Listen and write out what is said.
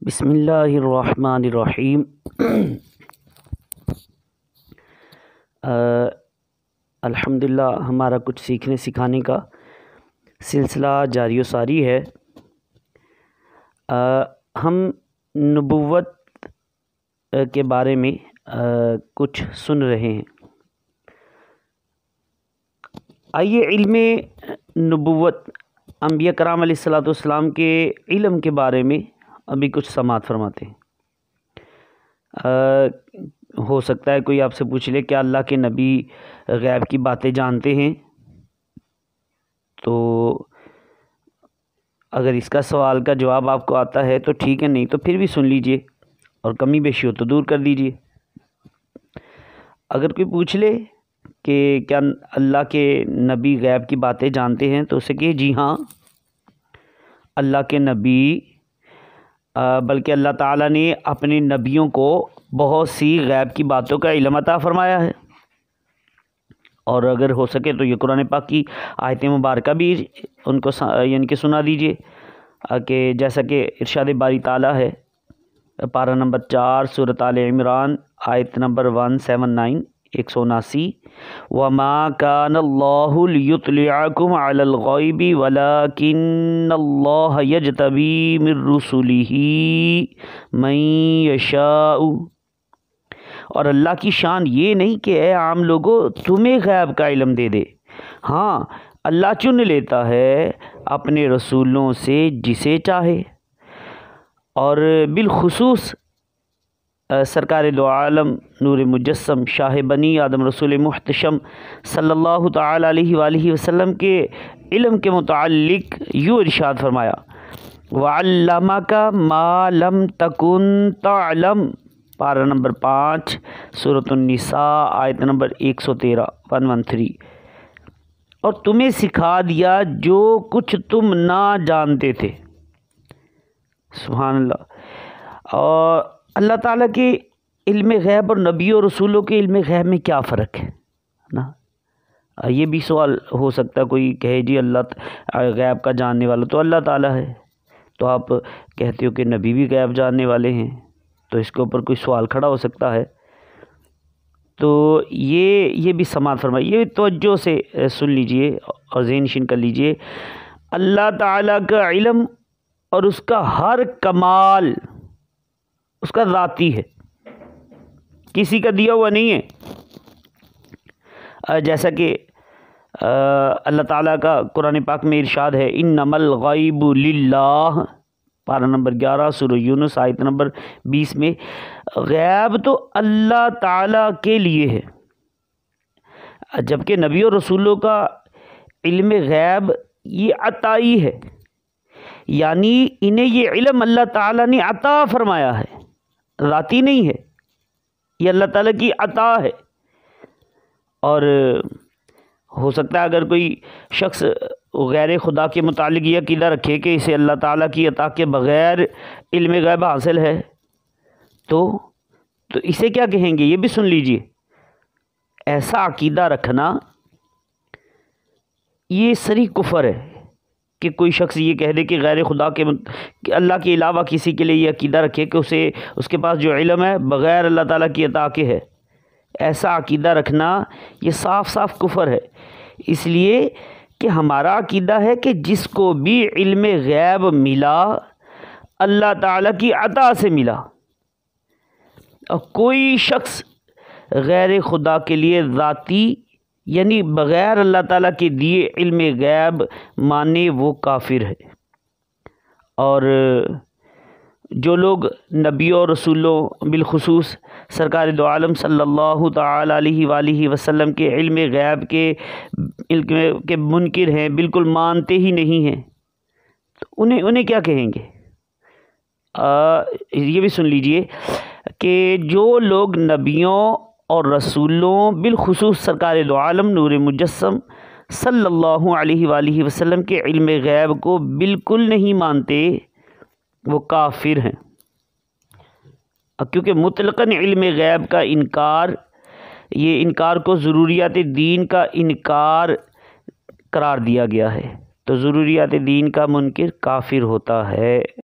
بسم اللہ الرحمن الرحیم۔ الحمدللہ ہمارا کچھ سیکھنے سکھانے کا سلسلہ جاری و ساری ہے۔ ہم نبوت کے بارے میں کچھ سن رہے ہیں۔ آئیے علم نبوت انبیاء کرام علیہ الصلوۃ والسلام کے علم کے بارے میں ابھی کچھ سماعت فرماتے ہیں۔ ہو سکتا ہے کوئی آپ سے پوچھ لے کیا اللہ کے نبی غیب کی باتیں جانتے ہیں؟ تو اگر اس کا سوال کا جواب آپ کو آتا ہے تو ٹھیک ہے، نہیں تو پھر بھی سن لیجئے اور کمی بیشی ہو تو دور کر دیجئے۔ اگر کوئی پوچھ لے کہ کیا اللہ کے نبی غیب کی باتیں جانتے ہیں تو اسے کہے جی ہاں، اللہ کے نبی بلکہ اللہ تعالیٰ نے اپنے نبیوں کو بہت سی غیب کی باتوں کا علم عطا فرمایا ہے، اور اگر ہو سکے تو یہ قرآن پاک کی آیت مبارکہ بھی ان کو یعنی کہ سنا دیجئے، کہ جیسا کہ ارشاد باری تعالیٰ ہے پارہ نمبر 4 سورۃ آل عمران آیت نمبر 179 179، وَمَا كَانَ اللَّهُ لِيُطْلِعَكُمْ عَلَى الْغَيْبِ وَلَكِنَّ اللَّهَ يَجْتَبِي مِن رُّسُلِهِ مَن يَشَاءُ۔ اور اللہ کی شان یہ نہیں کہ اے عام لوگو تمہیں غیب کا علم دے دے، ہاں اللہ چن لیتا ہے اپنے رسولوں سے جسے چاہے، اور بالخصوص سرکار دو عالم نور مجسم شاہ بنی آدم رسول محتشم صلی اللہ تعالی علیہ وآلہ وسلم کے علم کے متعلق یوں ارشاد فرمایا، وَعَلَّمَكَ مَا لَمْ تَكُنْ تَعْلَمْ، پارہ نمبر 5 سورۃ النساء آیت نمبر 113 اور تمہیں سکھا دیا جو کچھ تم نہ جانتے تھے۔ سبحان اللہ۔ اور اللہ تعالیٰ کے علم غیب اور نبی اور رسولوں کے علم غیب میں کیا فرق ہے نا؟ یہ بھی سوال ہو سکتا ہے، کوئی کہے جی اللہ غیب کا جاننے والا تو اللہ تعالیٰ ہے، تو آپ کہتے ہو کہ نبی بھی غیب جاننے والے ہیں، تو اس کے اوپر کوئی سوال کھڑا ہو سکتا ہے۔ تو یہ بھی سماعت فرمائیے، یہ توجہ سے سن لیجئے اور ذہن نشین کر لیجئے۔ اللہ تعالیٰ کا علم اور اس کا ہر کمال اس کا ذاتی ہے، کسی کا دیا ہوا نہیں ہے۔ جیسا کہ اللہ تعالیٰ کا قرآن پاک میں ارشاد ہے، انما الغیب للہ، پارہ نمبر 11 سورہ یونس آیت نمبر 20 میں، غیب تو اللہ تعالیٰ کے لیے ہے، جبکہ نبی اور رسولوں کا علم غیب یہ عطائی ہے، یعنی انہیں یہ علم اللہ تعالیٰ نے عطا فرمایا ہے، ذاتی نہیں ہے، یہ اللہ تعالیٰ کی عطا ہے۔ اور ہو سکتا ہے اگر کوئی شخص غیر خدا کے متعلق یہ عقیدہ رکھے کہ اسے اللہ تعالیٰ کی عطا کے بغیر علم غیب حاصل ہے، تو اسے کیا کہیں گے؟ یہ بھی سن لیجئے۔ ایسا عقیدہ رکھنا یہ صریح کفر ہے، کہ کوئی شخص یہ کہہ دے کہ غیر خدا کے کہ اللہ کے علاوہ کسی کے لیے یہ عقیدہ رکھے کہ اس کے پاس جو علم ہے بغیر اللہ تعالیٰ کی عطا کے ہے۔ ایسا عقیدہ رکھنا یہ صاف صاف کفر ہے، اس لیے کہ ہمارا عقیدہ ہے کہ جس کو بھی علم غیب ملا اللہ تعالیٰ کی عطا سے ملا، اور کوئی شخص غیر خدا کے لیے ذاتی یعنی بغیر اللہ تعالیٰ کے دیے علم غیب مانے وہ کافر ہے۔ اور جو لوگ نبی اور رسولوں بالخصوص سرکار دو عالم صلی اللہ تعالی علیہ وآلہ وسلم کے علم غیب کے منکر ہیں، بالکل مانتے ہی نہیں ہیں، تو انہیں کیا کہیں گے؟ یہ بھی سن لیجئے کہ جو لوگ نبیوں اور رسولوں بالخصوص سرکار دو عالم نور مجسم صلی اللہ علیہ وآلہ وسلم کے علم غیب کو بالکل نہیں مانتے وہ کافر ہیں، کیونکہ مطلقاً علم غیب کا انکار یہ انکار کو ضروریات دین کا انکار قرار دیا گیا ہے، تو ضروریات دین کا منکر کافر ہوتا ہے۔